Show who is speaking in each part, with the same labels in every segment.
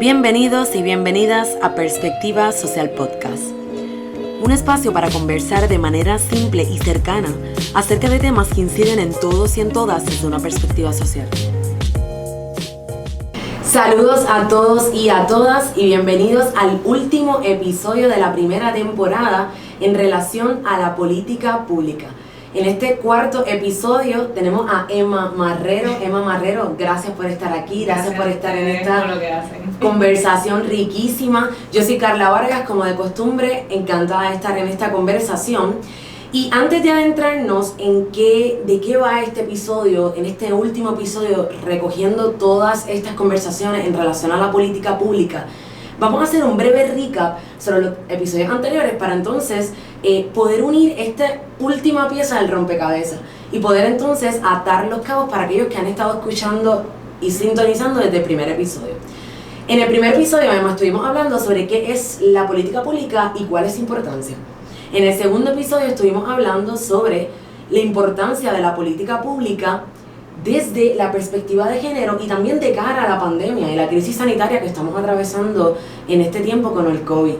Speaker 1: Bienvenidos y bienvenidas a Perspectiva Social Podcast, un espacio para conversar de manera simple y cercana acerca de temas que inciden en todos y en todas desde una perspectiva social. Saludos a todos y a todas y bienvenidos al último episodio de la primera temporada en relación a la política pública. En este cuarto episodio tenemos a Emma Marrero. Emma Marrero, gracias por estar aquí, gracias por estar en esta conversación riquísima. Yo soy Carla Vargas, como de costumbre, encantada de estar en esta conversación. Y antes de adentrarnos en de qué va este episodio, en este último episodio, recogiendo todas estas conversaciones en relación a la política pública, vamos a hacer un breve recap sobre los episodios anteriores para entonces poder unir esta última pieza del rompecabezas y poder entonces atar los cabos para aquellos que han estado escuchando y sintonizando desde el primer episodio. En el primer episodio además estuvimos hablando sobre qué es la política pública y cuál es su importancia. En el segundo episodio estuvimos hablando sobre la importancia de la política pública desde la perspectiva de género y también de cara a la pandemia y la crisis sanitaria que estamos atravesando en este tiempo con el COVID.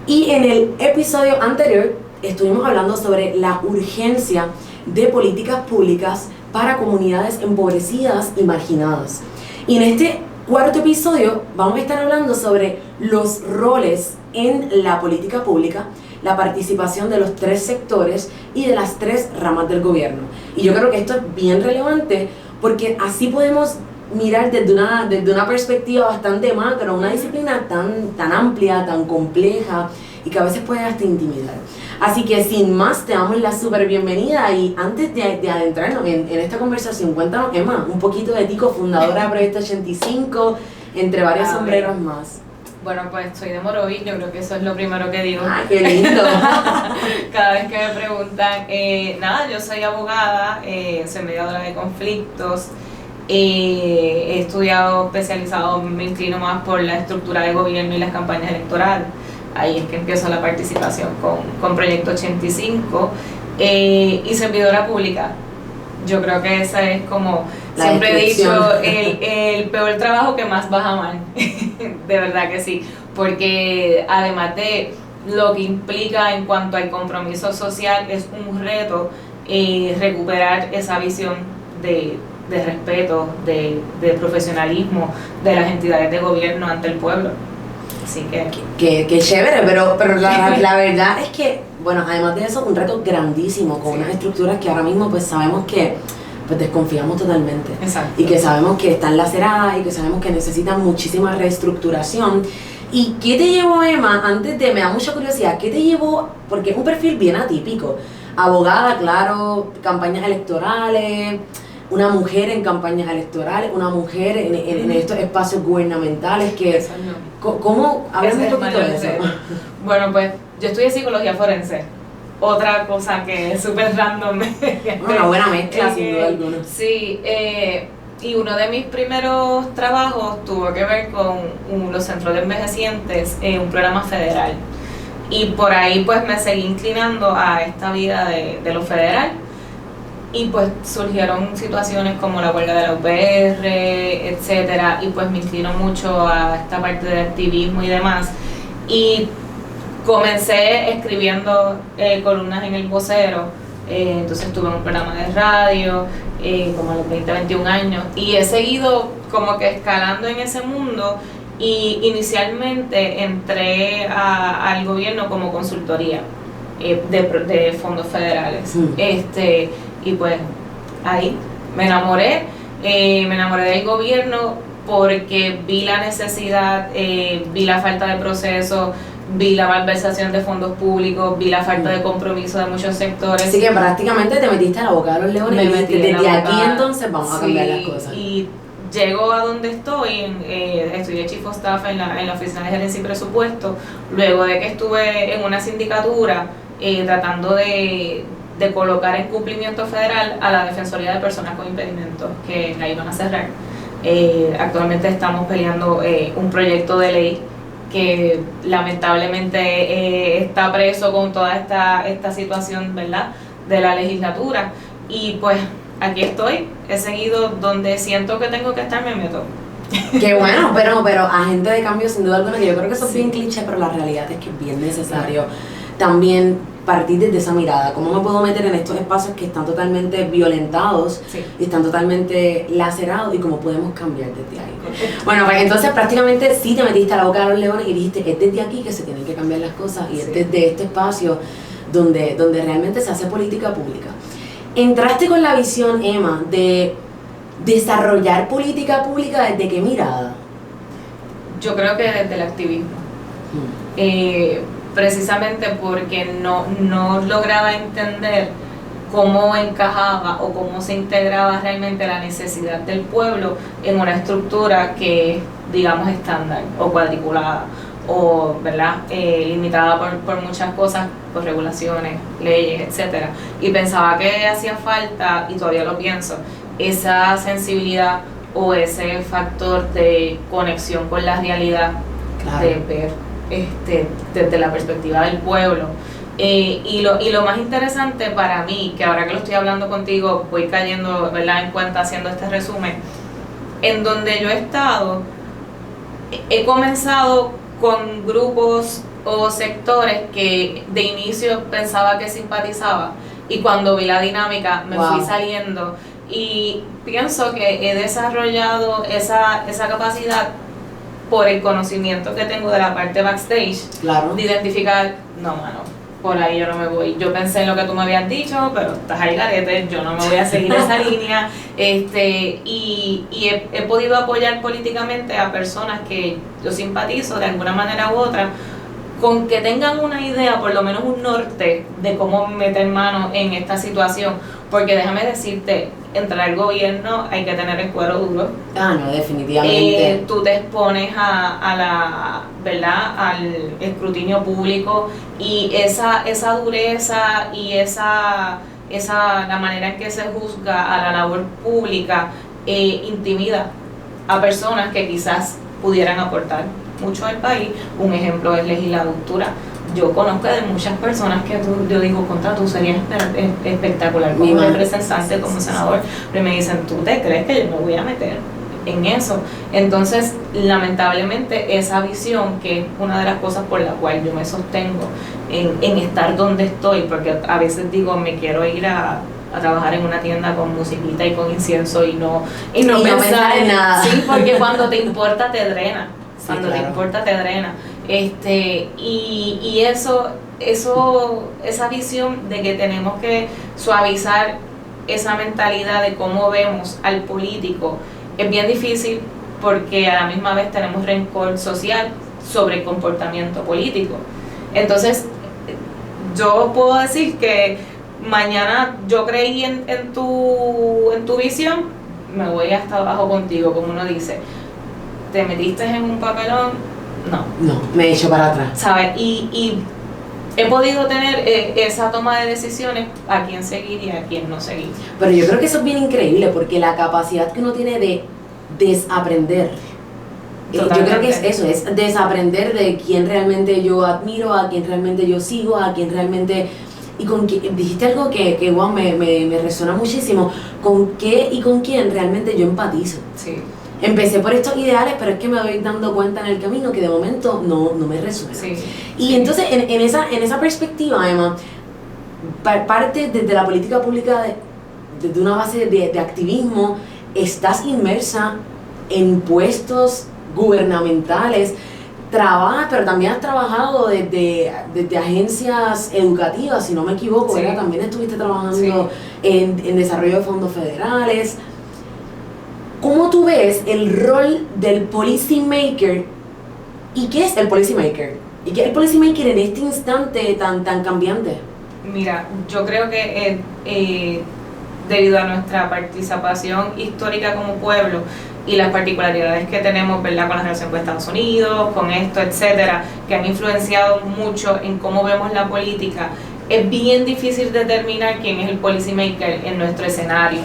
Speaker 1: Y en el episodio anterior estuvimos hablando sobre la urgencia de políticas públicas para comunidades empobrecidas y marginadas. Y en este cuarto episodio vamos a estar hablando sobre los roles en la política pública, la participación de los tres sectores y de las tres ramas del gobierno. Y yo creo que esto es bien relevante porque así podemos mirar desde una perspectiva bastante macro, una disciplina tan amplia, tan compleja y que a veces puede hasta intimidar. Así que sin más, te damos la súper bienvenida y antes de adentrarnos en esta conversación, cuéntanos, Emma, un poquito de ti, cofundadora de Proyecto 85, entre varios sombreros más.
Speaker 2: Bueno, pues soy de Morovis, yo creo que eso es lo primero que digo.
Speaker 1: ¡Ay, qué lindo!
Speaker 2: Cada vez que me preguntan, yo soy abogada, soy mediadora de conflictos, he estudiado, especializado, me inclino más por la estructura de gobierno y las campañas electorales. Ahí es que empiezo la participación con Proyecto 85 y servidora pública. Yo creo que esa es como, siempre he dicho, el peor trabajo que más vas a amar. De verdad que sí, porque además de lo que implica en cuanto al compromiso social, es un reto recuperar esa visión de respeto, de profesionalismo de las entidades de gobierno ante el pueblo. Así
Speaker 1: que chévere, pero la verdad es que, bueno, además de eso, un reto grandísimo con unas estructuras que ahora mismo pues sabemos que pues desconfiamos totalmente.
Speaker 2: Exacto.
Speaker 1: Y que sabemos que están laceradas y que sabemos que necesitan muchísima reestructuración. ¿Y qué te llevó, Emma? Me da mucha curiosidad, ¿qué te llevó? Porque es un perfil bien atípico. Abogada, claro, campañas electorales, una mujer en campañas electorales, una mujer en estos espacios gubernamentales que... ¿Cómo? Háblame un poquito de eso.
Speaker 2: Bueno, pues yo estudié psicología forense. Otra cosa que es súper random.
Speaker 1: Una buena mezcla, sin duda alguna.
Speaker 2: Sí, y uno de mis primeros trabajos tuvo que ver con los centros de envejecientes, un programa federal. Y por ahí pues me seguí inclinando a esta vida de lo federal. Y pues surgieron situaciones como la huelga de la UPR, etcétera, y pues me inclino mucho a esta parte de activismo y demás. Y comencé escribiendo columnas en El Vocero, entonces tuve un programa de radio como a los 20, 21 años y he seguido como que escalando en ese mundo y inicialmente entré al gobierno como consultoría de fondos federales. Y pues ahí me enamoré del gobierno porque vi la necesidad, vi la falta de proceso, vi la malversación de fondos públicos, vi la falta de compromiso de muchos sectores.
Speaker 1: Así que prácticamente te metiste a la boca de los leones y desde aquí entonces vamos a cambiar las cosas.
Speaker 2: Y llego a donde estoy, estudié Chief of Staff en la Oficina de Gerencia y Presupuesto, luego de que estuve en una sindicatura tratando de colocar en cumplimiento federal a la Defensoría de Personas con Impedimentos, que la iban a cerrar. Actualmente estamos peleando un proyecto de ley que lamentablemente está preso con toda esta situación, ¿verdad?, de la legislatura. Y pues aquí estoy, he seguido donde siento que tengo que estar, me meto.
Speaker 1: Qué bueno, pero agente de cambio sin duda alguna, que yo creo que eso es bien cliché, pero la realidad es que es bien necesario también partir desde esa mirada. ¿Cómo me puedo meter en estos espacios que están totalmente violentados y están totalmente lacerados y cómo podemos cambiar desde ahí? Bueno, pues entonces prácticamente sí te metiste a la boca de los leones y dijiste, es desde aquí que se tienen que cambiar las cosas y es desde este espacio donde realmente se hace política pública. Entraste con la visión, Emma, de desarrollar política pública, ¿desde qué mirada?
Speaker 2: Yo creo que desde el activismo. Precisamente porque no lograba entender cómo encajaba o cómo se integraba realmente la necesidad del pueblo en una estructura que es, digamos, estándar o cuadriculada o, ¿verdad?, limitada por muchas cosas, por regulaciones, leyes, etcétera. Y pensaba que hacía falta, y todavía lo pienso, esa sensibilidad o ese factor de conexión con la realidad, claro, de ver desde la perspectiva del pueblo. Y lo más interesante para mí, que ahora que lo estoy hablando contigo, voy cayendo, ¿verdad?, en cuenta haciendo este resumen, en donde yo he estado, he comenzado con grupos o sectores que de inicio pensaba que simpatizaba, y cuando vi la dinámica me fui saliendo, y pienso que he desarrollado esa capacidad por el conocimiento que tengo de la parte backstage, claro, de identificar, no, mano, por ahí yo no me voy. Yo pensé en lo que tú me habías dicho, pero estás ahí garete, yo no me voy a seguir esa línea. Y he podido apoyar políticamente a personas que yo simpatizo de alguna manera u otra, con que tengan una idea, por lo menos un norte, de cómo meter mano en esta situación. Porque déjame decirte, entrar al gobierno hay que tener el cuero duro.
Speaker 1: No, definitivamente.
Speaker 2: Tú te expones a la, ¿verdad?, al escrutinio público, y esa dureza y la manera en que se juzga a la labor pública intimida a personas que quizás pudieran aportar mucho al país. Un ejemplo es legislatura. Yo conozco de muchas personas que yo digo, contra, tú serías espectacular como representante, como senador, pero me dicen, ¿tú te crees que yo me voy a meter en eso? Entonces, lamentablemente, esa visión, que es una de las cosas por la cual yo me sostengo en estar donde estoy, porque a veces digo, me quiero ir a trabajar en una tienda con musiquita y con incienso y no pensar en nada. Sí, porque cuando te importa te drena. Cuando te importa te drena. Y esa visión de que tenemos que suavizar esa mentalidad de cómo vemos al político es bien difícil, porque a la misma vez tenemos rencor social sobre el comportamiento político. Entonces, yo puedo decir que mañana yo creí en tu visión, me voy hasta abajo contigo, como uno dice. Te metiste en un papelón, no,
Speaker 1: me he hecho para atrás,
Speaker 2: ¿sabes? Y he podido tener esa toma de decisiones, a quién seguir y a quién no seguir.
Speaker 1: Pero yo creo que eso es bien increíble, porque la capacidad que uno tiene de desaprender, yo creo que es eso, es desaprender de quién realmente yo admiro, a quién realmente yo sigo, a quién realmente... Y con quién, dijiste algo que wow, me resuena muchísimo, con qué y con quién realmente yo empatizo.
Speaker 2: Sí.
Speaker 1: Empecé por estos ideales, pero es que me voy dando cuenta en el camino que de momento no me resuena.
Speaker 2: Sí.
Speaker 1: Y entonces en esa perspectiva, Emma, parte desde la política pública, desde una base de activismo, estás inmersa en puestos gubernamentales, trabajas, pero también has trabajado desde agencias educativas, si no me equivoco,
Speaker 2: sí,
Speaker 1: ¿verdad? También estuviste trabajando en desarrollo de fondos federales. ¿Cómo tú ves el rol del policy maker? ¿Y qué es el policy maker? ¿Y qué es el policy maker en este instante tan cambiante?
Speaker 2: Mira, yo creo que debido a nuestra participación histórica como pueblo y las particularidades que tenemos, ¿verdad?, con la relación con Estados Unidos, con esto, etcétera, que han influenciado mucho en cómo vemos la política, es bien difícil determinar quién es el policy maker en nuestro escenario.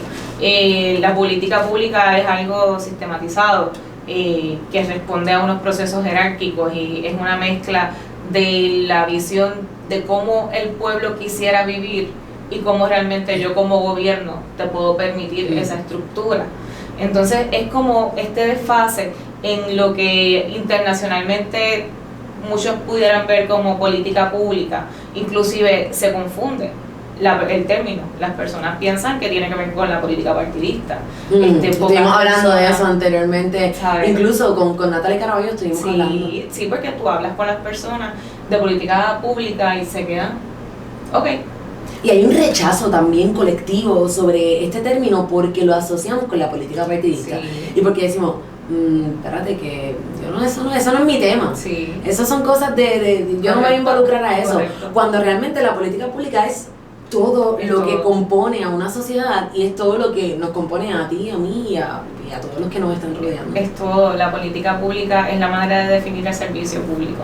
Speaker 2: La política pública es algo sistematizado, que responde a unos procesos jerárquicos, y es una mezcla de la visión de cómo el pueblo quisiera vivir y cómo realmente yo como gobierno te puedo permitir esa estructura. Entonces es como este desfase en lo que internacionalmente muchos pudieran ver como política pública, inclusive se confunde el término. Las personas piensan que tiene que ver con la política partidista.
Speaker 1: Estuvimos hablando de eso anteriormente,
Speaker 2: ¿sabes?
Speaker 1: Incluso con Natalia Caraballo estuvimos hablando.
Speaker 2: Sí, porque tú hablas con las personas de política pública y se quedan, ok.
Speaker 1: Y hay un rechazo también colectivo sobre este término porque lo asociamos con la política partidista.
Speaker 2: Sí.
Speaker 1: Y porque decimos, espérate que eso no es mi tema.
Speaker 2: Sí.
Speaker 1: Esas son cosas de yo no me voy a involucrar a eso.
Speaker 2: Correcto.
Speaker 1: Cuando realmente la política pública es todo lo que compone a una sociedad y es todo lo que nos compone a ti, a mí y a todos los que nos están rodeando.
Speaker 2: Es todo, la política pública es la manera de definir el servicio público.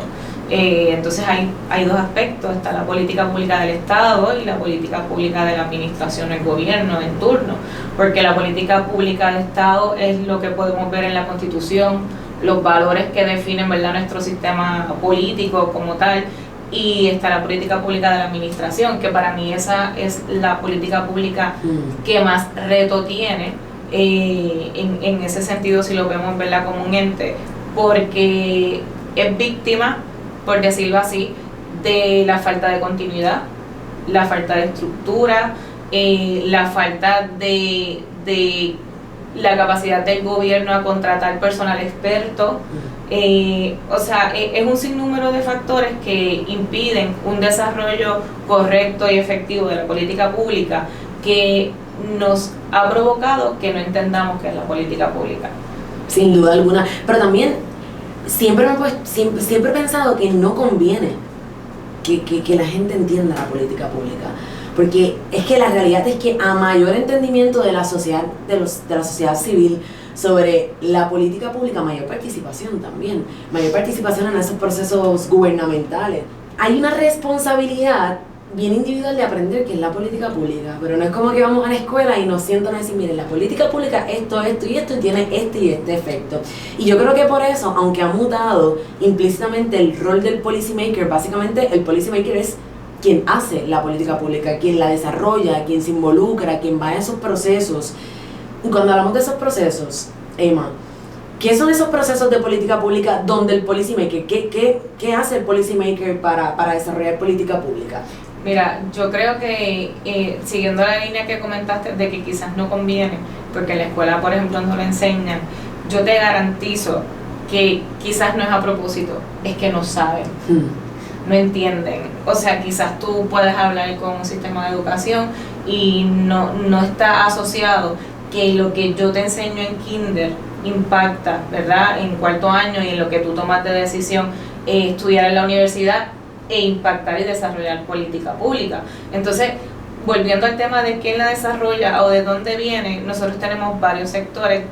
Speaker 2: Entonces hay dos aspectos, está la política pública del Estado y la política pública de la administración del gobierno en turno, porque la política pública del Estado es lo que podemos ver en la Constitución, los valores que definen, ¿verdad?, nuestro sistema político como tal, y está la política pública de la administración, que para mí esa es la política pública que más reto tiene, en ese sentido, si lo vemos, ¿verdad?, como un ente, porque es víctima, por decirlo así, de la falta de continuidad, la falta de estructura, la falta de la capacidad del gobierno a contratar personal experto. O sea, es un sinnúmero de factores que impiden un desarrollo correcto y efectivo de la política pública que nos ha provocado que no entendamos qué es la política pública.
Speaker 1: Sin duda alguna, pero también siempre he pensado que no conviene que la gente entienda la política pública, porque es que la realidad es que a mayor entendimiento de la sociedad, de la sociedad civil sobre la política pública, mayor participación también, mayor participación en esos procesos gubernamentales. Hay una responsabilidad bien individual de aprender qué es la política pública, pero no es como que vamos a la escuela y nos sientan a decir, miren, la política pública esto y tiene este y este efecto. Y yo creo que por eso, aunque ha mutado implícitamente el rol del policymaker, básicamente el policymaker es quien hace la política pública, quien la desarrolla, quien se involucra, quien va a esos procesos. Y cuando hablamos de esos procesos, Emma, ¿qué son esos procesos de política pública donde el policymaker, qué hace el policymaker para desarrollar política pública?
Speaker 2: Mira, yo creo que siguiendo la línea que comentaste de que quizás no conviene, porque en la escuela, por ejemplo, no lo enseñan, yo te garantizo que quizás no es a propósito, es que no saben, no entienden. O sea, quizás tú puedes hablar con un sistema de educación y no está asociado que lo que yo te enseño en kinder impacta, ¿verdad?, en cuarto año y en lo que tú tomas de decisión estudiar en la universidad e impactar y desarrollar política pública. Entonces, volviendo al tema de quién la desarrolla o de dónde viene, nosotros tenemos varios sectores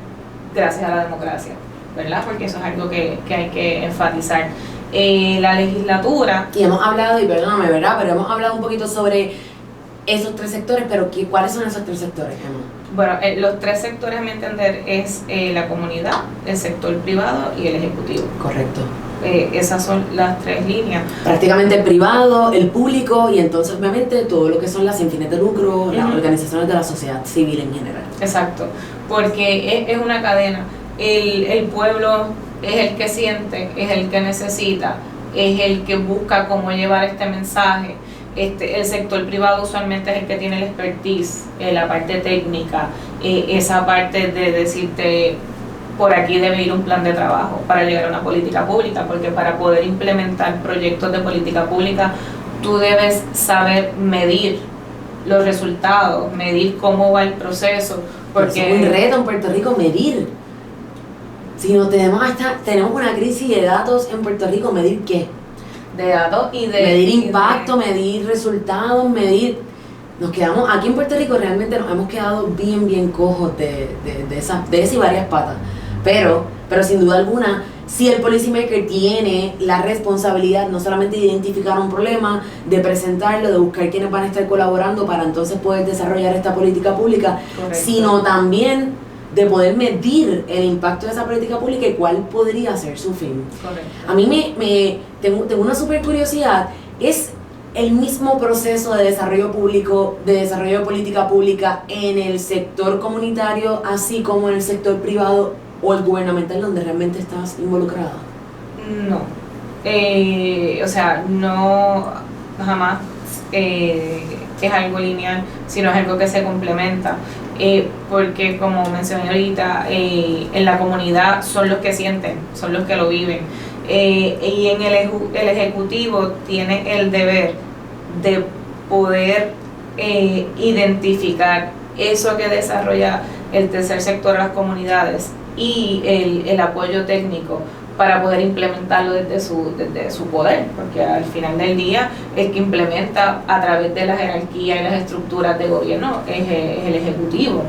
Speaker 2: gracias a la democracia, ¿verdad? Porque eso es algo que hay que enfatizar. La legislatura...
Speaker 1: Y hemos hablado, y perdóname, ¿verdad?, pero hemos hablado un poquito sobre esos tres sectores, pero ¿cuáles son esos tres sectores, Emma?
Speaker 2: Bueno, los tres sectores, a mi entender, es la comunidad, el sector privado y el ejecutivo.
Speaker 1: Correcto.
Speaker 2: Esas son las tres líneas.
Speaker 1: Prácticamente el privado, el público y entonces obviamente todo lo que son las sin fines de lucro, las organizaciones de la sociedad civil en general.
Speaker 2: Exacto, porque es una cadena. El pueblo es el que siente, es el que necesita, es el que busca cómo llevar este mensaje. El sector privado usualmente es el que tiene el expertise, la parte técnica, esa parte de decirte por aquí debe ir un plan de trabajo para llegar a una política pública, porque para poder implementar proyectos de política pública tú debes saber medir los resultados, medir cómo va el proceso, porque
Speaker 1: es un reto en Puerto Rico medir. Si no tenemos una crisis de datos en Puerto Rico, ¿medir qué?
Speaker 2: De datos y de...
Speaker 1: Medir impacto, medir resultados, nos quedamos, aquí en Puerto Rico realmente nos hemos quedado bien cojos de esas y varias patas. Pero sin duda alguna, si el policymaker tiene la responsabilidad no solamente de identificar un problema, de presentarlo, de buscar quiénes van a estar colaborando para entonces poder desarrollar esta política pública,
Speaker 2: correcto,
Speaker 1: sino también de poder medir el impacto de esa política pública y cuál podría ser su fin.
Speaker 2: correcto.
Speaker 1: A mí tengo una super curiosidad, es el mismo proceso de desarrollo público, de desarrollo de política pública en el sector comunitario, así como en el sector privado o el gubernamental donde realmente estás involucrada?
Speaker 2: No. O sea, no, jamás es algo lineal, sino es algo que se complementa. Porque como mencioné ahorita, en la comunidad son los que sienten, son los que lo viven. Y en el Ejecutivo tiene el deber de poder identificar eso que desarrolla el tercer sector, las comunidades, y el apoyo técnico para poder implementarlo desde su poder, porque al final del día el que implementa a través de la jerarquía y las estructuras de gobierno es el Ejecutivo.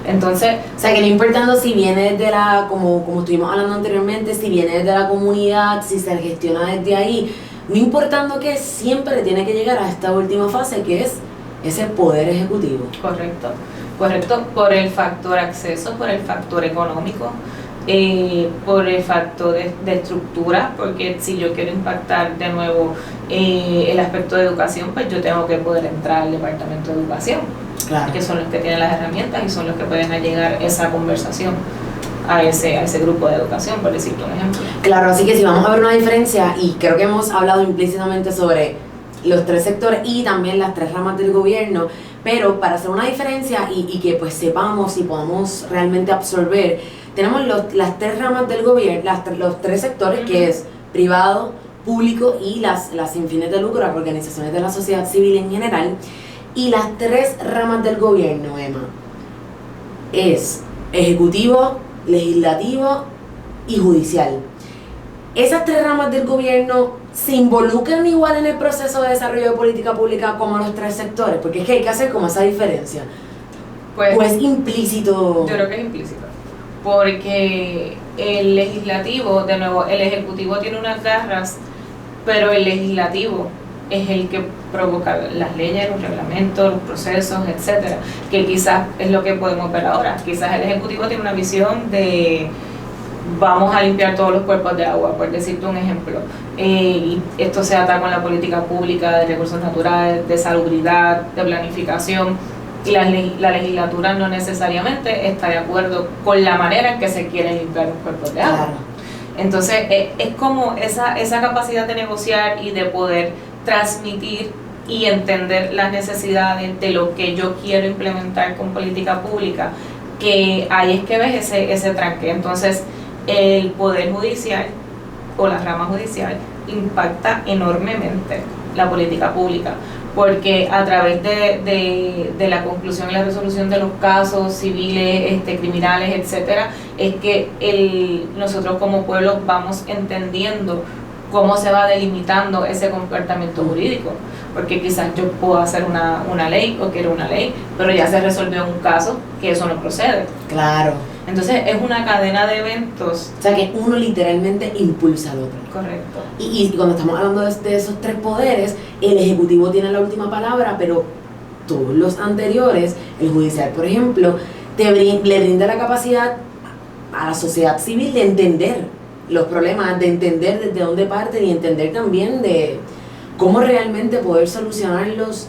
Speaker 2: Entonces,
Speaker 1: o sea, que no importando si viene desde como estuvimos hablando anteriormente, si viene desde la comunidad, si se gestiona desde ahí, no importando que siempre tiene que llegar a esta última fase que es ese poder ejecutivo.
Speaker 2: Correcto, por el factor acceso, por el factor económico, por el factor de estructura, porque si yo quiero impactar de nuevo el aspecto de educación, pues yo tengo que poder entrar al departamento de educación,
Speaker 1: claro,
Speaker 2: que son los que tienen las herramientas y son los que pueden llegar esa conversación a ese grupo de educación, por decirte un ejemplo.
Speaker 1: Claro, así que si vamos a ver una diferencia, y creo que hemos hablado implícitamente sobre los tres sectores y también las tres ramas del gobierno, pero para hacer una diferencia y que pues sepamos y podamos realmente absorber, tenemos las tres ramas del gobierno, los tres sectores, que es privado, público y las sin fines de lucro, las organizaciones de la sociedad civil en general. Y las tres ramas del gobierno, Emma, es ejecutivo, legislativo y judicial. Esas tres ramas del gobierno se involucran igual en el proceso de desarrollo de política pública como los tres sectores, porque es que hay que hacer como esa diferencia. Pues implícito.
Speaker 2: Yo creo que es implícito, porque el legislativo, de nuevo, el ejecutivo tiene unas garras, pero el legislativo es el que provoca las leyes, los reglamentos, los procesos, etcétera, que quizás es lo que podemos ver ahora. Quizás el ejecutivo tiene una visión de vamos a limpiar todos los cuerpos de agua, por decirte un ejemplo, y esto se ata con la política pública de recursos naturales, de salubridad, de planificación, y la legislatura no necesariamente está de acuerdo con la manera en que se quieren limpiar los cuerpos de agua.
Speaker 1: Claro.
Speaker 2: Entonces es como esa capacidad de negociar y de poder transmitir y entender las necesidades de lo que yo quiero implementar con política pública, que ahí es que ves ese tranque. Entonces el poder judicial o la rama judicial impacta enormemente la política pública, porque a través de la conclusión y la resolución de los casos civiles, criminales, etcétera, es que nosotros como pueblo vamos entendiendo cómo se va delimitando ese comportamiento jurídico, porque quizás yo puedo hacer una ley o quiero una ley, pero ya se resolvió un caso que eso no procede.
Speaker 1: Claro.
Speaker 2: Entonces es una cadena de eventos.
Speaker 1: O sea que uno literalmente impulsa al otro.
Speaker 2: Correcto.
Speaker 1: Y cuando estamos hablando de esos tres poderes, el ejecutivo tiene la última palabra, pero todos los anteriores, el judicial por ejemplo, le brinda la capacidad a la sociedad civil de entender los problemas, de entender desde dónde parten y entender también de cómo realmente poder solucionarlos.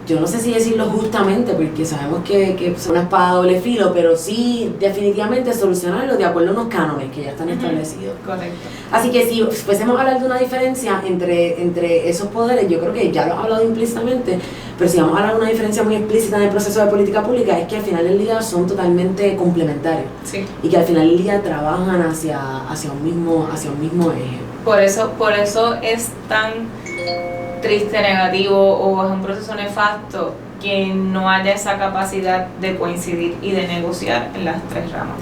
Speaker 1: Yo no sé si decirlo justamente, porque sabemos que es una espada de doble filo, pero sí definitivamente solucionarlo de acuerdo a unos cánones que ya están establecidos.
Speaker 2: Correcto.
Speaker 1: Así que si fuésemos a hablar de una diferencia entre esos poderes, yo creo que ya lo he hablado implícitamente, pero si vamos a hablar de una diferencia muy explícita en el proceso de política pública, es que al final del día son totalmente complementarios.
Speaker 2: Sí.
Speaker 1: Y que al final del día trabajan hacia un mismo eje.
Speaker 2: Por eso es tan triste, negativo o es un proceso nefasto que no haya esa capacidad de coincidir y de negociar en las tres ramas.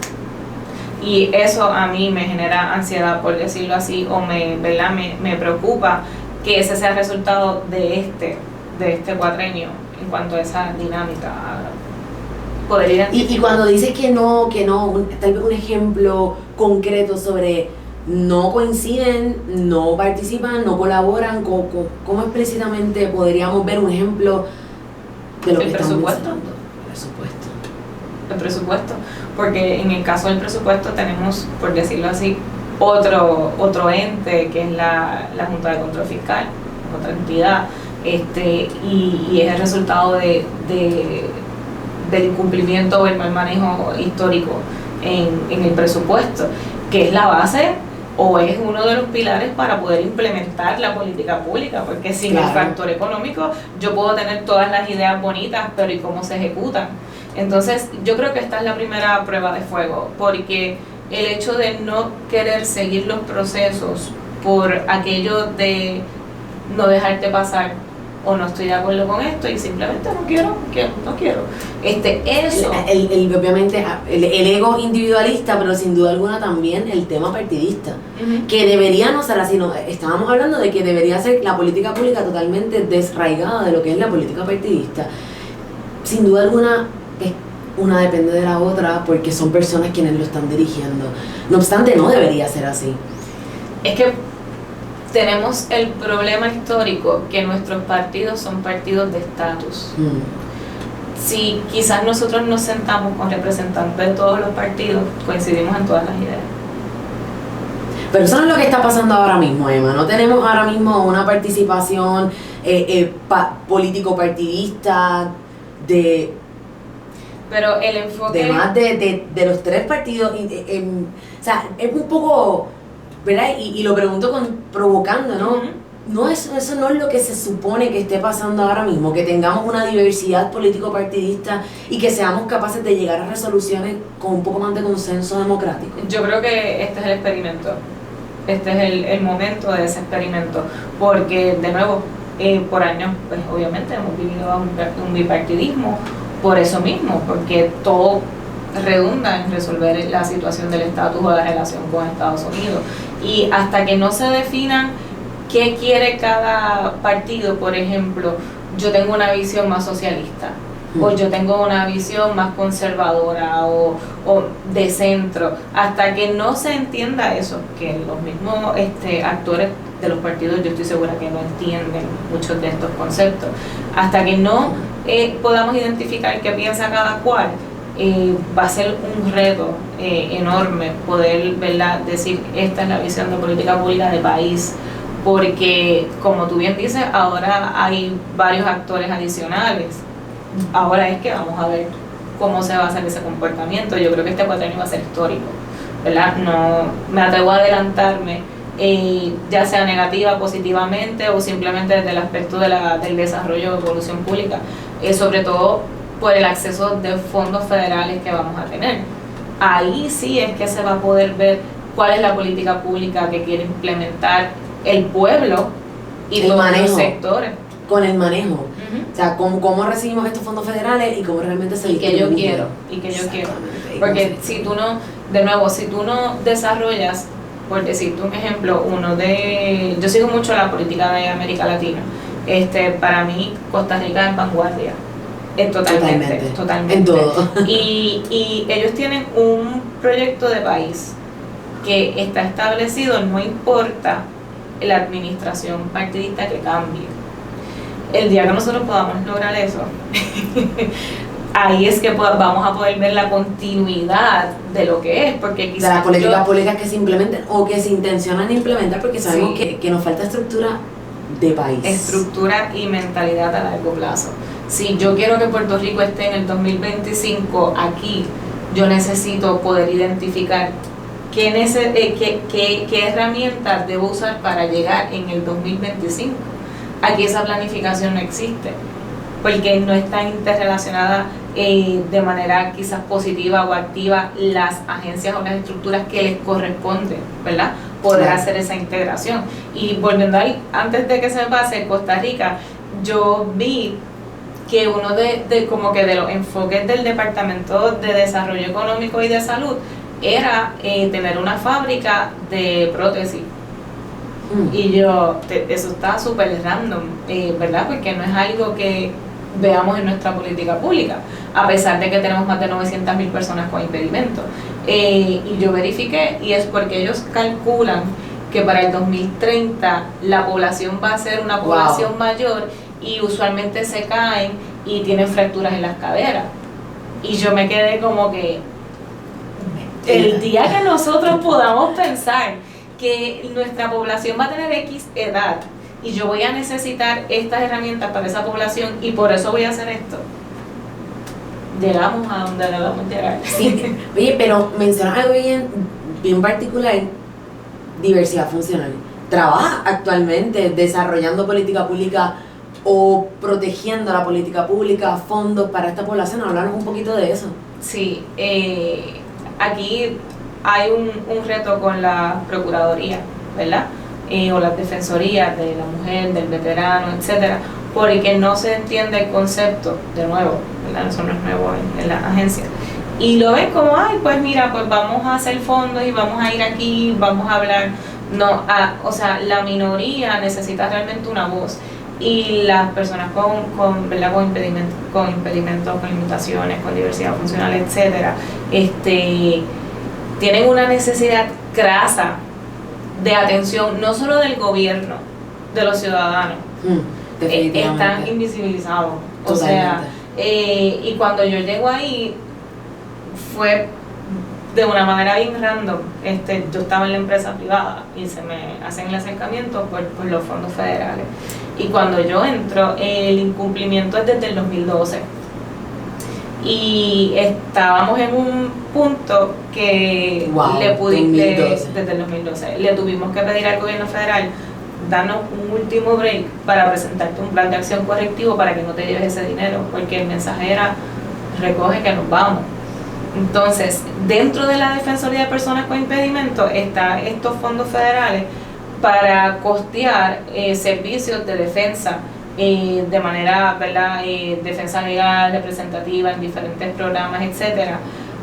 Speaker 2: Y eso a mí me genera ansiedad, por decirlo así, o me preocupa que ese sea el resultado de este cuatrenio en cuanto a esa dinámica. Poder identificar.
Speaker 1: Y cuando dices que no, tal vez un ejemplo concreto sobre no coinciden, no participan, no colaboran, ¿cómo explícitamente podríamos ver un ejemplo de lo que estamos mencionando?
Speaker 2: El presupuesto, porque en el caso del presupuesto tenemos, por decirlo así, otro ente que es la Junta de Control Fiscal, otra entidad y es el resultado del incumplimiento o el mal manejo histórico en el presupuesto, que es la base o es uno de los pilares para poder implementar la política pública, porque sin el factor económico yo puedo tener todas las ideas bonitas, pero ¿y cómo se ejecutan? Entonces yo creo que esta es la primera prueba de fuego, porque el hecho de no querer seguir los procesos por aquello de no dejarte pasar o no estoy de acuerdo con esto y simplemente no quiero. Eso.
Speaker 1: Obviamente el ego individualista, pero sin duda alguna también el tema partidista, que debería no ser así, no, estábamos hablando de que debería ser la política pública totalmente desraigada de lo que es la política partidista. Sin duda alguna, una depende de la otra porque son personas quienes lo están dirigiendo. No obstante, no debería ser así.
Speaker 2: Es que tenemos el problema histórico que nuestros partidos son partidos de estatus. Si quizás nosotros nos sentamos con representantes de todos los partidos, coincidimos en todas las ideas.
Speaker 1: Pero eso no es lo que está pasando ahora mismo, Emma. No tenemos ahora mismo una participación político-partidista
Speaker 2: pero el enfoque...
Speaker 1: de más de los tres partidos. O sea, es un poco... ¿verdad? Y lo pregunto provocando, ¿no? No eso no es lo que se supone que esté pasando ahora mismo, que tengamos una diversidad político-partidista y que seamos capaces de llegar a resoluciones con un poco más de consenso democrático.
Speaker 2: Yo creo que este es el experimento, este es el momento de ese experimento, porque de nuevo, por años, pues obviamente hemos vivido un bipartidismo por eso mismo, porque todo redunda en resolver la situación del estatus o la relación con Estados Unidos. Y hasta que no se definan qué quiere cada partido, por ejemplo, yo tengo una visión más socialista, o yo tengo una visión más conservadora o de centro, hasta que no se entienda eso, que los mismos actores de los partidos yo estoy segura que no entienden muchos de estos conceptos, hasta que no podamos identificar qué piensa cada cual, va a ser un reto enorme poder, ¿verdad?, decir esta es la visión de política pública de país, porque como tú bien dices, ahora hay varios actores adicionales. Ahora es que vamos a ver cómo se va a hacer ese comportamiento. Yo creo que este cuatrenio va a ser histórico, ¿verdad? No me atrevo a adelantarme, ya sea negativa, positivamente o simplemente desde el aspecto del desarrollo de evolución pública, sobre todo por el acceso de fondos federales que vamos a tener. Ahí sí es que se va a poder ver cuál es la política pública que quiere implementar el pueblo y todos los sectores.
Speaker 1: Con el manejo. O sea, cómo recibimos estos fondos federales y cómo realmente se
Speaker 2: distribuyen. Y que yo quiero. Porque si tú no, de nuevo, si tú no desarrollas, por decirte un ejemplo, yo sigo mucho la política de América Latina. Para mí, Costa Rica es vanguardia. Totalmente.
Speaker 1: En todo.
Speaker 2: Y ellos tienen un proyecto de país que está establecido, no importa la administración partidista que cambie. El día que nosotros podamos lograr eso, ahí es que vamos a poder ver la continuidad de lo que es, porque quizás
Speaker 1: de las políticas públicas que se implementen o que se intencionan implementar, porque sabemos que nos falta estructura de país.
Speaker 2: Estructura y mentalidad a largo plazo. Si yo quiero que Puerto Rico esté en el 2025 aquí, yo necesito poder identificar qué herramientas debo usar para llegar en el 2025. Aquí esa planificación no existe, porque no están interrelacionadas de manera quizás positiva o activa las agencias o las estructuras que les corresponde, ¿verdad?, poder hacer esa integración. Y volviendo ahí, antes de que se me pase, Costa Rica, yo vi que uno de los enfoques del Departamento de Desarrollo Económico y de Salud era tener una fábrica de prótesis. Y eso está súper random, ¿verdad? Porque no es algo que veamos en nuestra política pública, a pesar de que tenemos más de 900,000 personas con impedimentos. Y yo verifiqué, y es porque ellos calculan que para el 2030 la población va a ser una población mayor y usualmente se caen y tienen fracturas en las caderas. Y yo me quedé como que el día que nosotros podamos pensar que nuestra población va a tener X edad y yo voy a necesitar estas herramientas para esa población y por eso voy a hacer esto, llegamos a donde debemos llegar.
Speaker 1: Sí. Oye, pero mencionas algo bien particular, diversidad funcional. ¿Trabajas actualmente desarrollando política pública o protegiendo la política pública, fondos para esta población? Háblanos un poquito de eso.
Speaker 2: Sí, aquí hay un reto con la Procuraduría, ¿verdad? O las defensorías de la mujer, del veterano, etcétera, porque no se entiende el concepto, de nuevo, ¿verdad? Eso no es nuevo en la agencia. Y lo ven como, ay, pues mira, pues vamos a hacer fondos y vamos a ir aquí, vamos a hablar. No, o sea, la minoría necesita realmente una voz. Y las personas ¿verdad? con impedimentos, con limitaciones, con diversidad funcional, etcétera, tienen una necesidad crasa de atención, no solo del gobierno, de los ciudadanos. Están invisibilizados. O sea, y cuando yo llego ahí, fue de una manera bien random. Yo estaba en la empresa privada y se me hacen el acercamiento por los fondos federales. Y cuando yo entro, el incumplimiento es desde el 2012. Y estábamos en un punto que desde el 2012 le tuvimos que pedir al gobierno federal darnos un último break para presentarte un plan de acción correctivo para que no te lleves ese dinero, porque el mensaje era recoge que nos vamos. Entonces, dentro de la Defensoría de Personas con Impedimento están estos fondos federales para costear servicios de defensa de manera, ¿verdad? Defensa legal, representativa en diferentes programas, etcétera,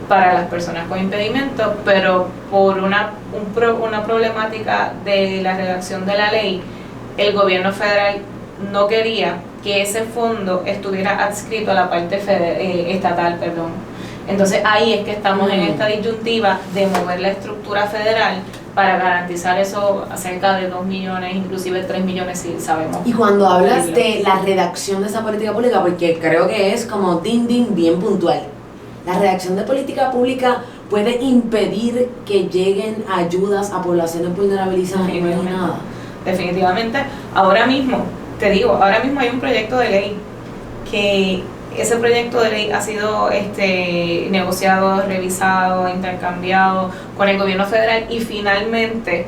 Speaker 2: para las personas con impedimentos, pero por una problemática de la redacción de la ley, el gobierno federal no quería que ese fondo estuviera adscrito a la parte estatal, Entonces ahí es que estamos en esta disyuntiva de mover la estructura federal para garantizar eso a cerca de 2 millones, inclusive 3 millones si sabemos.
Speaker 1: Y cuando hablas de la redacción de esa política pública, porque creo que es como bien puntual, la redacción de política pública puede impedir que lleguen ayudas a poblaciones vulnerabilizadas y marginadas.
Speaker 2: Definitivamente. Ahora mismo hay un proyecto de ley que ese proyecto de ley ha sido negociado, revisado, intercambiado con el gobierno federal y finalmente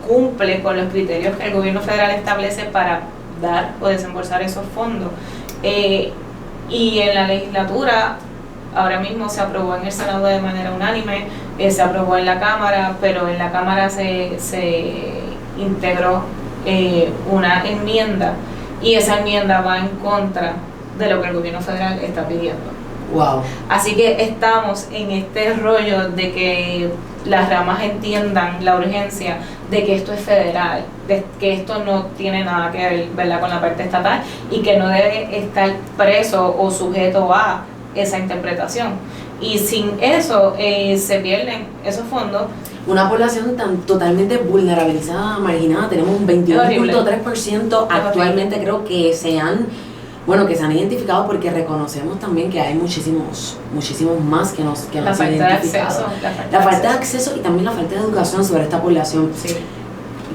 Speaker 2: cumple con los criterios que el gobierno federal establece para dar o desembolsar esos fondos. Y en la legislatura, ahora mismo se aprobó en el Senado de manera unánime, se aprobó en la Cámara, pero en la Cámara se integró una enmienda y esa enmienda va en contra de lo que el gobierno federal está pidiendo.
Speaker 1: Wow.
Speaker 2: Así que estamos en este rollo de que las ramas entiendan la urgencia de que esto es federal, de que esto no tiene nada que ver, ¿verdad?, con la parte estatal y que no debe estar preso o sujeto a esa interpretación. Y sin eso se pierden esos fondos.
Speaker 1: Una población tan totalmente vulnerabilizada, marginada, tenemos un 22.3% actualmente, creo que se han identificado, porque reconocemos también que hay muchísimos más que no se han identificado. La falta de acceso y también la falta de educación sobre esta población.
Speaker 2: Sí.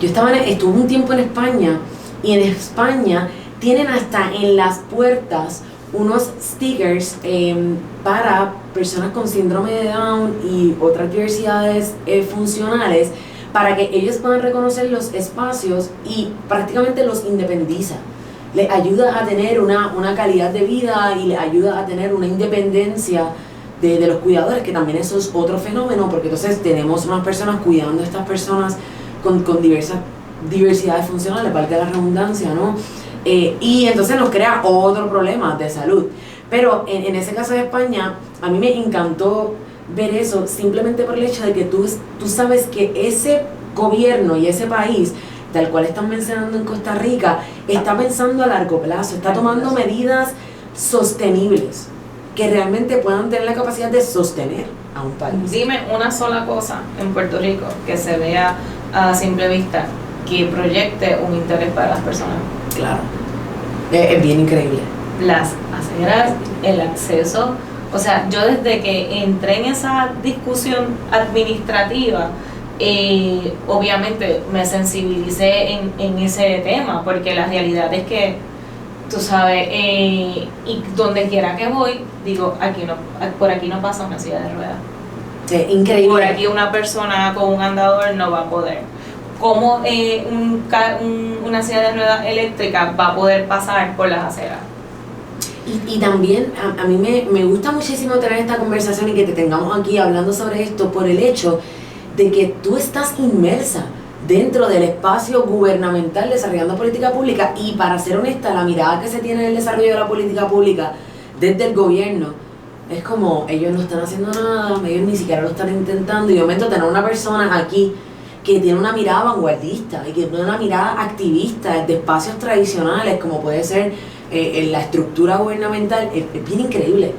Speaker 1: Yo estuve un tiempo en España, y en España tienen hasta en las puertas unos stickers para personas con síndrome de Down y otras diversidades funcionales, para que ellos puedan reconocer los espacios y prácticamente los independiza. Les ayuda a tener una calidad de vida y les ayuda a tener una independencia de los cuidadores, que también eso es otro fenómeno, porque entonces tenemos unas personas cuidando a estas personas con diversas diversidades funcionales, parte de la redundancia, ¿no? Y entonces nos crea otro problema de salud. Pero en ese caso de España, a mí me encantó ver eso, simplemente por el hecho de que tú sabes que ese gobierno y ese país, tal cual están mencionando en Costa Rica, está pensando a largo plazo, está tomando medidas sostenibles que realmente puedan tener la capacidad de sostener a un país.
Speaker 2: Dime una sola cosa en Puerto Rico que se vea a simple vista que proyecte un interés para las personas.
Speaker 1: Claro, es bien increíble.
Speaker 2: Las aceras, el acceso, o sea, yo desde que entré en esa discusión administrativa obviamente me sensibilicé en ese tema, porque la realidad es que, tú sabes, y donde quiera que voy, digo, por aquí no pasa una silla de ruedas.
Speaker 1: Sí, increíble.
Speaker 2: Por aquí una persona con un andador no va a poder. ¿Cómo una silla de ruedas eléctrica va a poder pasar por las aceras?
Speaker 1: Y también a mí me gusta muchísimo tener esta conversación y que te tengamos aquí hablando sobre esto por el hecho de que tú estás inmersa dentro del espacio gubernamental desarrollando política pública, y para ser honesta, la mirada que se tiene en el desarrollo de la política pública desde el gobierno es como, ellos no están haciendo nada, ellos ni siquiera lo están intentando, y de momento tener una persona aquí que tiene una mirada vanguardista y que tiene una mirada activista de espacios tradicionales como puede ser en la estructura gubernamental, es bien increíble.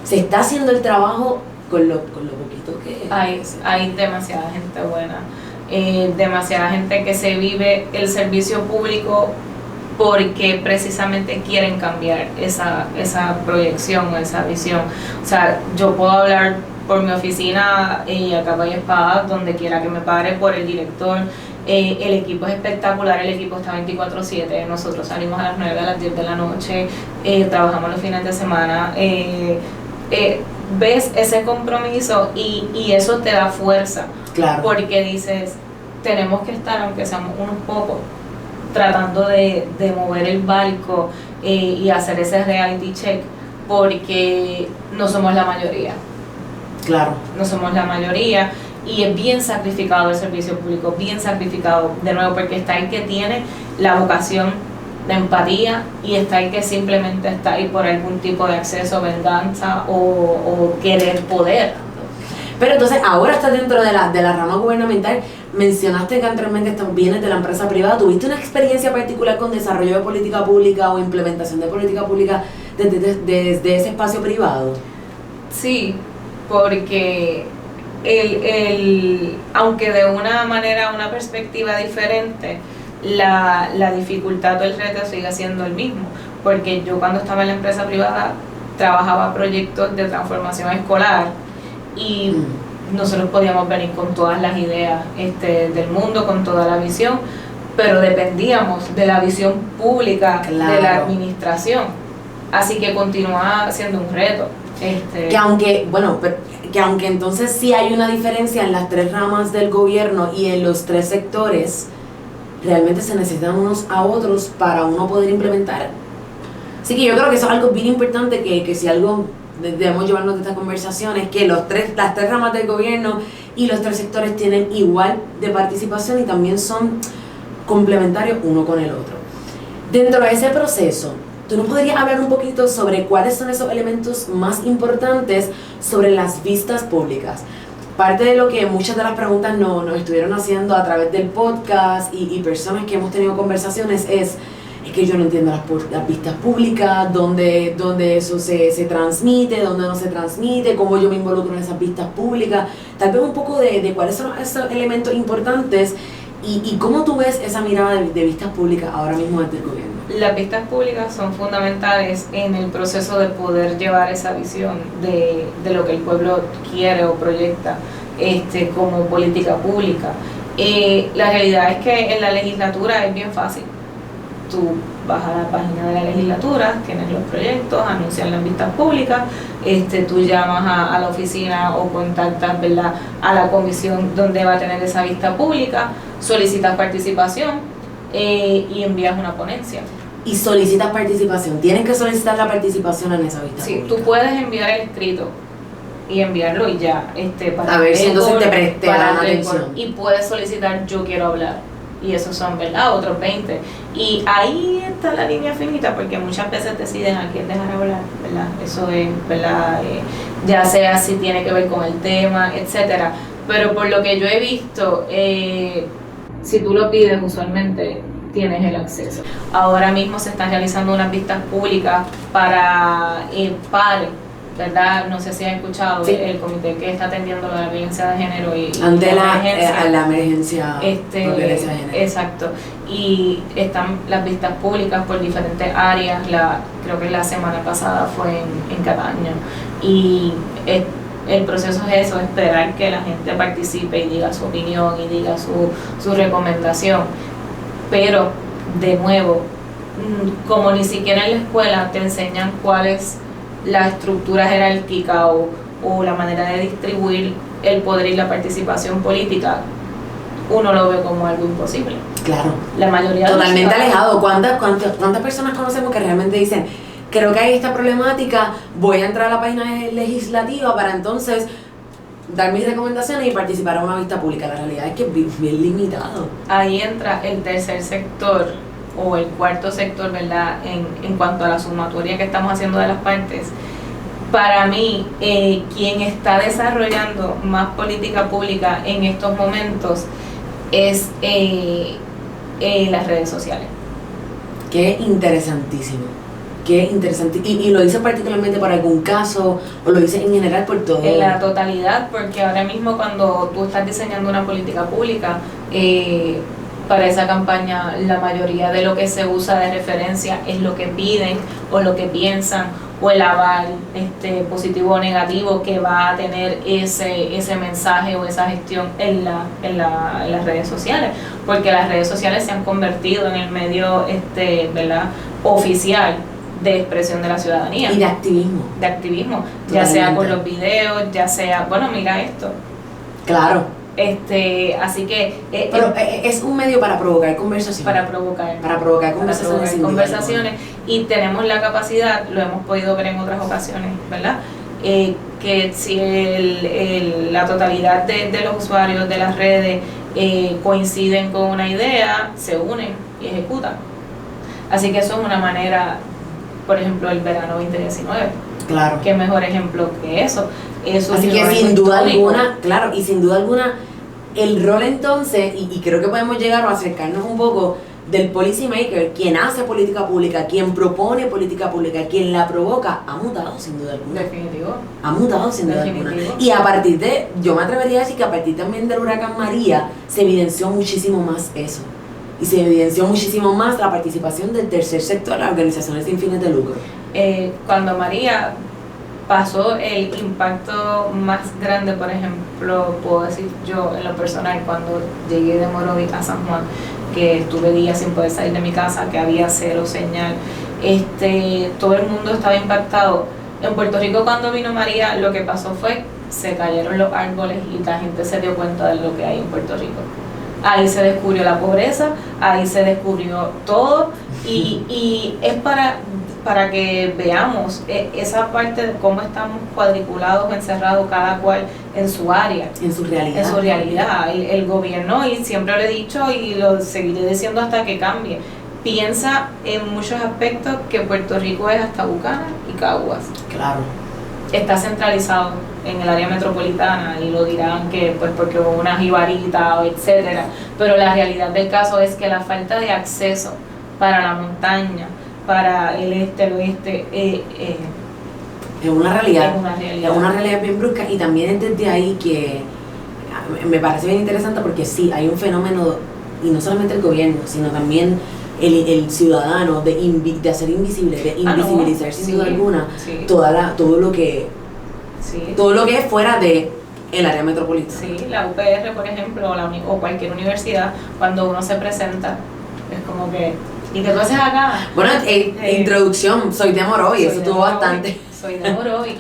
Speaker 1: Se está haciendo el trabajo con lo poquito que
Speaker 2: hay demasiada gente buena, demasiada gente que se vive el servicio público porque precisamente quieren cambiar esa proyección, esa visión. O sea, yo puedo hablar por mi oficina a capa y espada, donde quiera que me pare, por el director. El equipo es espectacular, el equipo está 24/7, nosotros salimos a las 9, a las 10 de la noche, trabajamos los fines de semana, ves ese compromiso y eso te da fuerza,
Speaker 1: claro,
Speaker 2: porque dices, tenemos que estar, aunque seamos unos pocos, tratando de mover el barco y hacer ese reality check, porque no somos la mayoría.
Speaker 1: Claro.
Speaker 2: No somos la mayoría, y es bien sacrificado el servicio público, bien sacrificado, de nuevo, porque está el que tiene la vocación de empatía y está el que simplemente está ahí por algún tipo de acceso, venganza o querer poder.
Speaker 1: Pero entonces ahora estás dentro de la rama gubernamental. Mencionaste que anteriormente vienes de la empresa privada. ¿Tuviste una experiencia particular con desarrollo de política pública o implementación de política pública desde ese espacio privado?
Speaker 2: Sí, porque aunque de una manera, una perspectiva diferente, la dificultad o el reto sigue siendo el mismo, porque yo cuando estaba en la empresa privada trabajaba proyectos de transformación escolar y nosotros podíamos venir con todas las ideas del mundo, con toda la visión, pero dependíamos de la visión pública, claro, de la administración, así que continúa siendo un reto.
Speaker 1: Que aunque entonces sí hay una diferencia en las tres ramas del gobierno y en los tres sectores, realmente se necesitan unos a otros para uno poder implementar. Así que yo creo que eso es algo bien importante, que si algo debemos llevarnos de esta conversación es que las tres ramas del gobierno y los tres sectores tienen igual de participación y también son complementarios uno con el otro. Dentro de ese proceso, ¿tú nos podrías hablar un poquito sobre cuáles son esos elementos más importantes sobre las vistas públicas? Parte de lo que muchas de las preguntas nos estuvieron haciendo a través del podcast y personas que hemos tenido conversaciones es que yo no entiendo las vistas públicas, dónde eso se transmite, dónde no se transmite, cómo yo me involucro en esas vistas públicas. Tal vez un poco de cuáles son esos elementos importantes y cómo tú ves esa mirada de vistas públicas ahora mismo desde el gobierno.
Speaker 2: Las vistas públicas son fundamentales en el proceso de poder llevar esa visión de lo que el pueblo quiere o proyecta como política pública. La realidad es que en la legislatura es bien fácil. Tú vas a la página de la legislatura, tienes los proyectos, anuncian las vistas públicas, tú llamas a la oficina o contactas, ¿verdad?, a la comisión donde va a tener esa vista pública, solicitas participación y envías una ponencia.
Speaker 1: Y solicitas participación, tienes que solicitar la participación en esa vista pública.
Speaker 2: Sí, tú puedes enviar el escrito y enviarlo y ya, para
Speaker 1: a ver si entonces te dan atención.
Speaker 2: Y puedes solicitar yo quiero hablar. Y esos son, ¿verdad?, otros 20. Y ahí está la línea finita, porque muchas veces deciden a quién dejar hablar, ¿verdad? Eso es, ¿verdad? Ya sea si tiene que ver con el tema, etcétera. Pero por lo que yo he visto, si tú lo pides, usualmente tienes el acceso. Ahora mismo se están realizando unas vistas públicas para pares, ¿verdad? No sé si has escuchado, sí, el comité que está atendiendo la violencia de género y
Speaker 1: ante la emergencia de violencia de género.
Speaker 2: Exacto. Y están las vistas públicas por diferentes áreas. Creo que la semana pasada fue en Cataño. Y El proceso es eso, esperar que la gente participe y diga su opinión y diga su recomendación. Pero, de nuevo, como ni siquiera en la escuela te enseñan cuál es la estructura jerárquica o la manera de distribuir el poder y la participación política, uno lo ve como algo imposible.
Speaker 1: Claro.
Speaker 2: La mayoría
Speaker 1: totalmente alejado. ¿Cuántas personas conocemos que realmente dicen, creo que hay esta problemática, voy a entrar a la página legislativa para entonces dar mis recomendaciones y participar en una vista pública? La realidad es que es bien limitado.
Speaker 2: Ahí entra el tercer sector o el cuarto sector, ¿verdad? En cuanto a la sumatoria que estamos haciendo de las partes. Para mí, quien está desarrollando más política pública en estos momentos es las redes sociales.
Speaker 1: Qué interesantísimo. Qué interesante. ¿Y lo dice particularmente por algún caso o lo dice en general por todo?
Speaker 2: En la totalidad, porque ahora mismo cuando tú estás diseñando una política pública, para esa campaña la mayoría de lo que se usa de referencia es lo que piden o lo que piensan o el aval positivo o negativo que va a tener ese mensaje o esa gestión en las redes sociales, porque las redes sociales se han convertido en el medio ¿verdad? Oficial de expresión de la ciudadanía.
Speaker 1: Y de activismo.
Speaker 2: De activismo,
Speaker 1: Totalmente.
Speaker 2: ya sea con los videos, ya sea, bueno, mira esto.
Speaker 1: Claro.
Speaker 2: Así que
Speaker 1: pero es un medio para provocar conversaciones.
Speaker 2: Para provocar
Speaker 1: conversaciones.
Speaker 2: Y tenemos la capacidad, lo hemos podido ver en otras ocasiones, ¿verdad? Que si la totalidad de los usuarios de las redes coinciden con una idea, se unen y ejecutan. Así que eso es una manera, por ejemplo, el verano 2019.
Speaker 1: Claro.
Speaker 2: ¿Qué mejor ejemplo que eso?
Speaker 1: Así que sin duda alguna, claro, y sin duda alguna, el rol entonces, y creo que podemos llegar o acercarnos un poco del policy maker, quien hace política pública, quien propone política pública, quien la provoca, ha mutado sin duda alguna.
Speaker 2: Definitivo.
Speaker 1: Ha mutado sin duda
Speaker 2: Definitivo.
Speaker 1: alguna. Y a partir yo me atrevería a decir que a partir también del huracán María, se evidenció muchísimo más eso. Y se evidenció muchísimo más la participación del tercer sector, las organizaciones sin fines de lucro.
Speaker 2: Cuando María pasó el impacto más grande, por ejemplo, puedo decir yo en lo personal, cuando llegué de Morovis a San Juan, que estuve días sin poder salir de mi casa, que había cero señal, todo el mundo estaba impactado. En Puerto Rico cuando vino María, lo que pasó fue, se cayeron los árboles y la gente se dio cuenta de lo que hay en Puerto Rico. Ahí se descubrió la pobreza, ahí se descubrió todo y es para que veamos esa parte de cómo estamos cuadriculados, encerrados cada cual en su área.
Speaker 1: En su realidad.
Speaker 2: En su realidad. El gobierno, y siempre lo he dicho y lo seguiré diciendo hasta que cambie, piensa en muchos aspectos que Puerto Rico es hasta Buchanan y Caguas.
Speaker 1: Claro.
Speaker 2: Está centralizado en el área metropolitana y lo dirán que pues porque hubo una jibarita, etcétera, pero la realidad del caso es que la falta de acceso para la montaña, para el el oeste,
Speaker 1: es una realidad.
Speaker 2: Es
Speaker 1: una realidad bien brusca, y también es desde ahí que me parece bien interesante, porque sí, hay un fenómeno, y no solamente el gobierno, sino también el ciudadano de hacer invisible, de invisibilizar sin duda alguna todo lo que es fuera de el área metropolitana.
Speaker 2: Sí, la UPR, por ejemplo, o cualquier universidad, cuando uno se presenta, es como que, ¿y qué tú haces acá?
Speaker 1: Bueno, introducción, soy de Morovis, eso estuvo bastante.
Speaker 2: Soy de Morovis.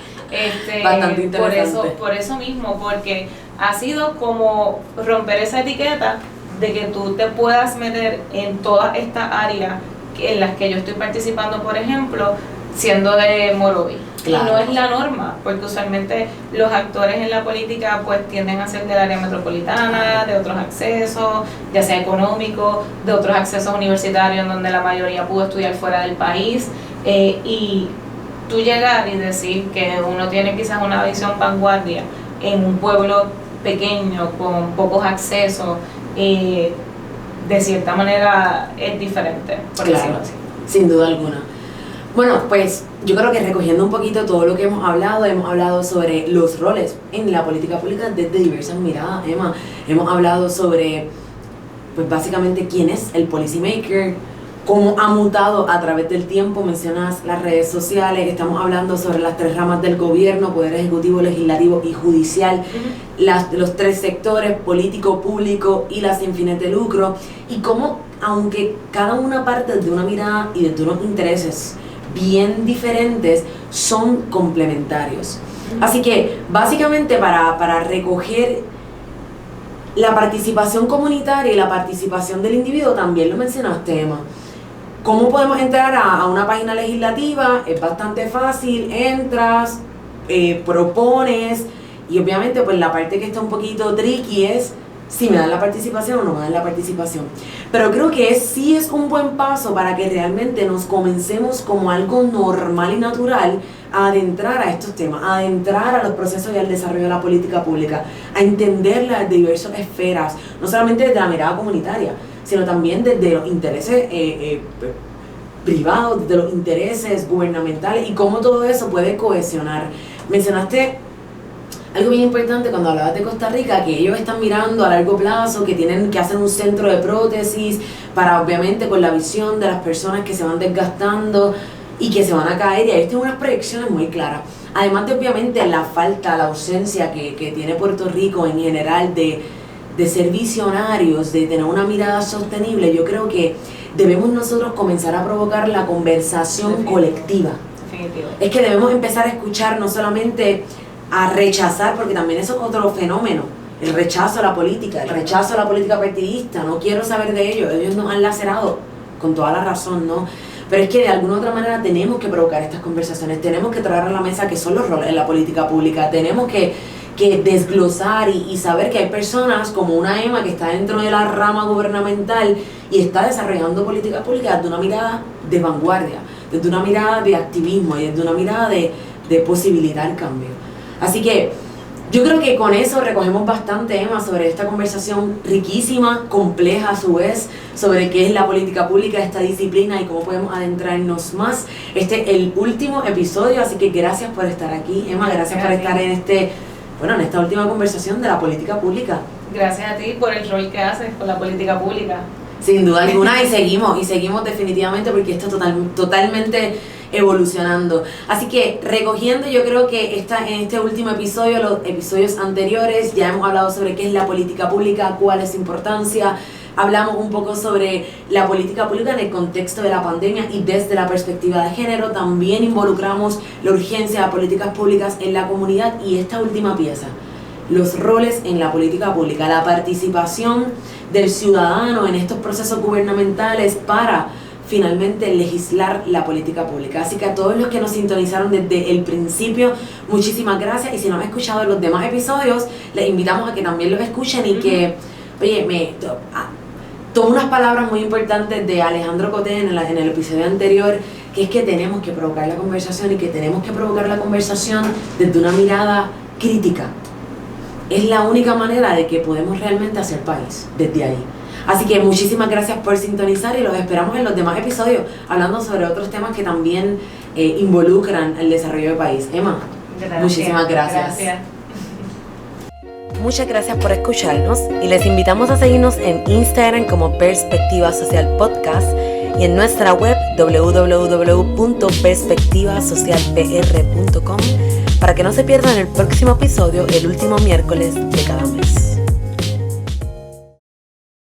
Speaker 1: Bastante interesante.
Speaker 2: Por eso mismo, porque ha sido como romper esa etiqueta de que tú te puedas meter en todas estas áreas en las que yo estoy participando, por ejemplo, siendo de Morovis. Claro. Y no es la norma, porque usualmente los actores en la política pues tienden a ser del área metropolitana, de otros accesos, ya sea económicos, de otros accesos universitarios en donde la mayoría pudo estudiar fuera del país, y tú llegar y decir que uno tiene quizás una visión vanguardia en un pueblo pequeño con pocos accesos, de cierta manera es diferente, por decirlo así.
Speaker 1: Sin duda alguna. Bueno, pues yo creo que recogiendo un poquito todo lo que hemos hablado sobre los roles en la política pública desde diversas miradas, Emma. Hemos hablado sobre, pues básicamente, quién es el policy maker, cómo ha mutado a través del tiempo. Mencionas las redes sociales, estamos hablando sobre las 3 ramas del gobierno, poder ejecutivo, legislativo y judicial, los 3 sectores, político, público y la sin fines de lucro, y cómo, aunque cada una parte de una mirada y de unos intereses bien diferentes, son complementarios. Así que básicamente para recoger la participación comunitaria y la participación del individuo, también lo mencionaste, Emma. ¿Cómo podemos entrar a una página legislativa? Es bastante fácil, entras, propones, y obviamente pues la parte que está un poquito tricky es si me dan la participación o no me dan la participación. Pero creo que sí es un buen paso para que realmente nos comencemos como algo normal y natural a adentrar a estos temas, a adentrar a los procesos y al desarrollo de la política pública, a entender las diversas esferas, no solamente desde la mirada comunitaria, sino también desde los intereses privados, desde los intereses gubernamentales y cómo todo eso puede cohesionar. Mencionaste algo bien importante cuando hablabas de Costa Rica, que ellos están mirando a largo plazo, que tienen que hacer un centro de prótesis para, obviamente, con la visión de las personas que se van desgastando y que se van a caer, y ellos tienen unas proyecciones muy claras. Además de, obviamente, la falta, la ausencia que tiene Puerto Rico en general de ser visionarios, de tener una mirada sostenible, yo creo que debemos nosotros comenzar a provocar la conversación colectiva.
Speaker 2: Definitivo.
Speaker 1: Es que debemos empezar a escuchar, no solamente a rechazar, porque también eso es otro fenómeno, el rechazo a la política, el rechazo a la política partidista. No quiero saber de ellos nos han lacerado con toda la razón, ¿no? Pero es que de alguna u otra manera tenemos que provocar estas conversaciones, tenemos que traer a la mesa qué son los roles en la política pública, tenemos que desglosar y saber que hay personas como una Emma que está dentro de la rama gubernamental y está desarrollando políticas públicas desde una mirada de vanguardia, desde una mirada de activismo y desde una mirada de posibilitar cambio. Así que yo creo que con eso recogemos bastante, Emma, sobre esta conversación riquísima, compleja a su vez, sobre qué es la política pública, esta disciplina y cómo podemos adentrarnos más. Este es el último episodio, así que gracias por estar aquí, Emma, gracias por estar en esta última conversación de la política pública.
Speaker 2: Gracias a ti por el rol que haces con la política pública.
Speaker 1: Sin duda alguna, y seguimos definitivamente, porque esto totalmente evolucionando. Así que recogiendo, yo creo que en este último episodio, los episodios anteriores, ya hemos hablado sobre qué es la política pública, cuál es su importancia. Hablamos un poco sobre la política pública en el contexto de la pandemia y desde la perspectiva de género. También involucramos la urgencia de políticas públicas en la comunidad y esta última pieza, los roles en la política pública, la participación del ciudadano en estos procesos gubernamentales para finalmente legislar la política pública. Así que a todos los que nos sintonizaron desde el principio, muchísimas gracias, y si no han escuchado los demás episodios, les invitamos a que también los escuchen y que, oye, tomo unas palabras muy importantes de Alejandro Coté en el episodio anterior, que es que tenemos que provocar la conversación y que tenemos que provocar la conversación desde una mirada crítica. Es la única manera de que podemos realmente hacer país, desde ahí. Así que muchísimas gracias por sintonizar y los esperamos en los demás episodios, hablando sobre otros temas que también involucran el desarrollo del país. Emma, muchísimas gracias. Muchas gracias por escucharnos y les invitamos a seguirnos en Instagram como Perspectiva Social Podcast y en nuestra web www.perspectivasocialpr.com para que no se pierdan el próximo episodio el último miércoles de cada mes.